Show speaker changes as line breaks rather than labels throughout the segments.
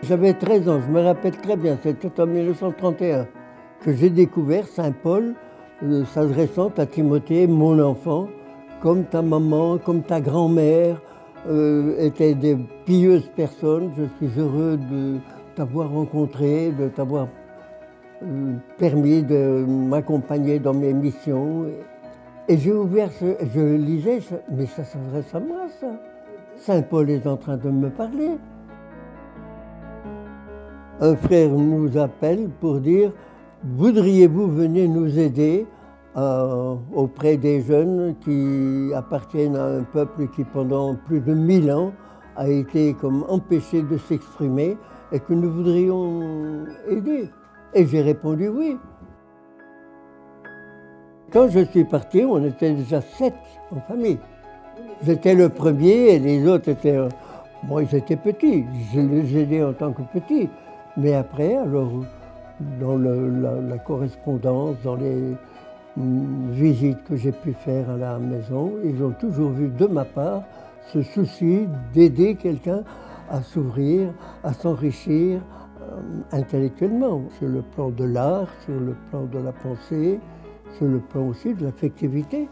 J'avais 13 ans, je me rappelle très bien, c'était en 1931 que j'ai découvert Saint Paul s'adressant à Timothée, mon enfant, comme ta maman, comme ta grand-mère étaient des pieuses personnes. Je suis heureux de t'avoir rencontré, de t'avoir permis de m'accompagner dans mes missions. Et j'ai ouvert, je lisais, mais ça s'adresse à moi, ça. Saint Paul est en train de me parler. Un frère nous appelle pour dire « Voudriez-vous venir nous aider auprès des jeunes qui appartiennent à un peuple qui pendant plus de 1000 ans a été comme empêché de s'exprimer et que nous voudrions aider ?» Et j'ai répondu oui. Quand je suis parti, on était déjà 7 en famille. J'étais le premier et les autres étaient... Moi, ils étaient petits, je les aidais en tant que petits. Mais après, alors, dans la correspondance, dans les visites que j'ai pu faire à la maison, ils ont toujours vu de ma part ce souci d'aider quelqu'un à s'ouvrir, à s'enrichir intellectuellement, sur le plan de l'art, sur le plan de la pensée, sur le plan aussi de l'affectivité.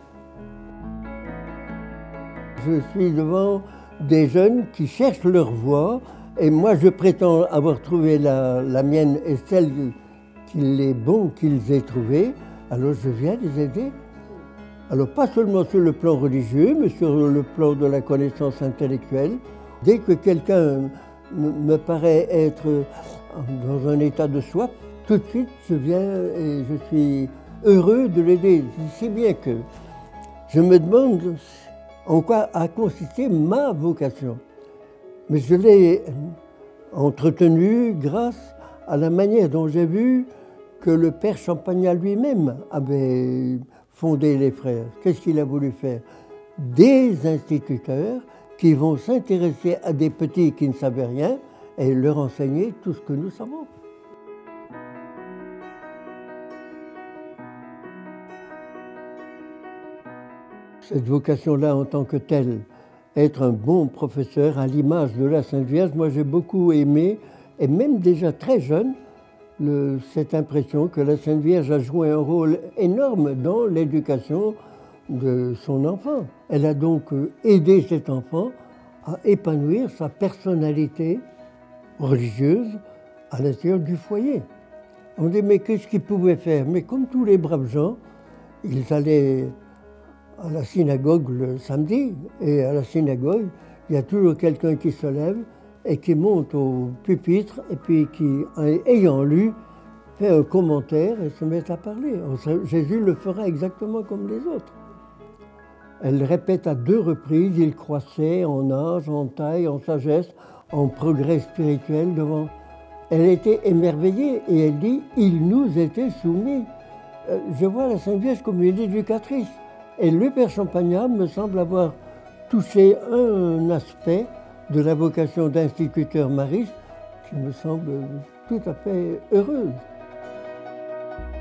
Je suis devant des jeunes qui cherchent leur voie et moi je prétends avoir trouvé la mienne et celle qu'il est bon qu'ils aient trouvée, alors je viens les aider. Alors pas seulement sur le plan religieux, mais sur le plan de la connaissance intellectuelle. Dès que quelqu'un me paraît être dans un état de soif, tout de suite je viens et je suis heureux de l'aider. Si bien que je me demande en quoi a consisté ma vocation. Mais je l'ai entretenue grâce à la manière dont j'ai vu que le père Champagnat lui-même avait fondé les frères. Qu'est-ce qu'il a voulu faire? Des instituteurs qui vont s'intéresser à des petits qui ne savaient rien et leur enseigner tout ce que nous savons. Cette vocation-là en tant que telle, être un bon professeur à l'image de la Sainte Vierge, moi j'ai beaucoup aimé, et même déjà très jeune, cette impression que la Sainte Vierge a joué un rôle énorme dans l'éducation de son enfant. Elle a donc aidé cet enfant à épanouir sa personnalité religieuse à l'intérieur du foyer. On dit mais qu'est-ce qu'il pouvait faire? Mais comme tous les braves gens, ils allaient à la synagogue le samedi, et à la synagogue, il y a toujours quelqu'un qui se lève et qui monte au pupitre et puis qui, ayant lu, fait un commentaire et se met à parler. Jésus le fera exactement comme les autres. Elle répète à 2 reprises, il croissait en âge, en taille, en sagesse, en progrès spirituel devant. Elle était émerveillée et elle dit, il nous était soumis. Je vois la Sainte Vierge comme une éducatrice. Et le père Champagnat me semble avoir touché un aspect de la vocation d'instituteur mariste qui me semble tout à fait heureuse.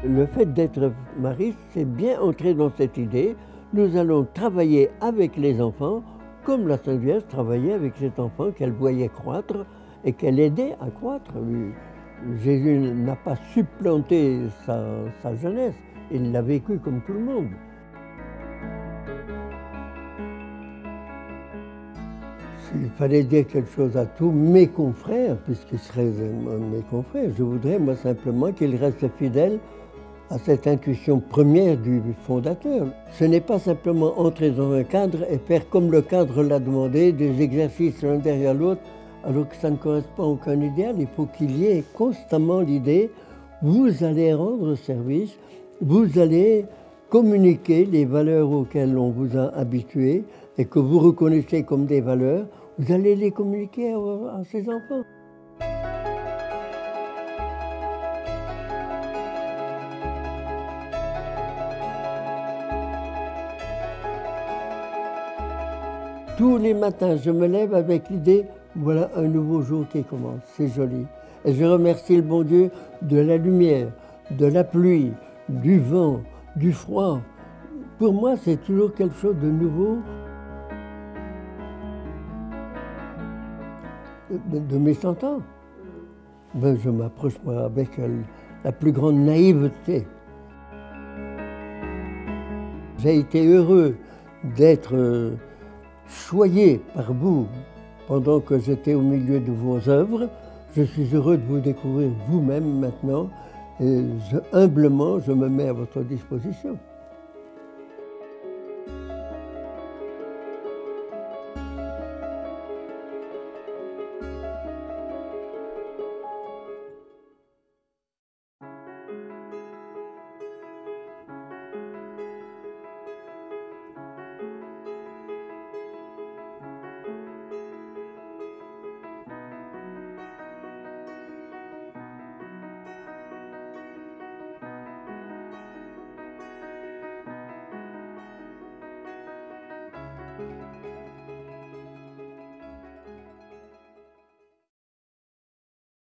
Le fait d'être mariste, c'est bien entrer dans cette idée. Nous allons travailler avec les enfants, comme la Sainte Vierge travaillait avec cet enfant qu'elle voyait croître et qu'elle aidait à croître. Jésus n'a pas supplanté sa jeunesse, il l'a vécu comme tout le monde. S'il fallait dire quelque chose à tous mes confrères, puisqu'ils seraient mes confrères, je voudrais moi simplement qu'ils restent fidèles à cette intuition première du fondateur. Ce n'est pas simplement entrer dans un cadre et faire comme le cadre l'a demandé, des exercices l'un derrière l'autre, alors que ça ne correspond à aucun idéal. Il faut qu'il y ait constamment l'idée, vous allez rendre service, vous allez communiquer les valeurs auxquelles on vous a habitué et que vous reconnaissez comme des valeurs, vous allez les communiquer à ces enfants. Tous les matins, je me lève avec l'idée, voilà un nouveau jour qui commence, c'est joli. Et je remercie le bon Dieu de la lumière, de la pluie, du vent, du froid. Pour moi, c'est toujours quelque chose de nouveau. De mes 100 ans. Ben, je m'approche moi avec la plus grande naïveté. J'ai été heureux d'être choyé par vous pendant que j'étais au milieu de vos œuvres. Je suis heureux de vous découvrir vous-même maintenant et humblement, je me mets à votre disposition.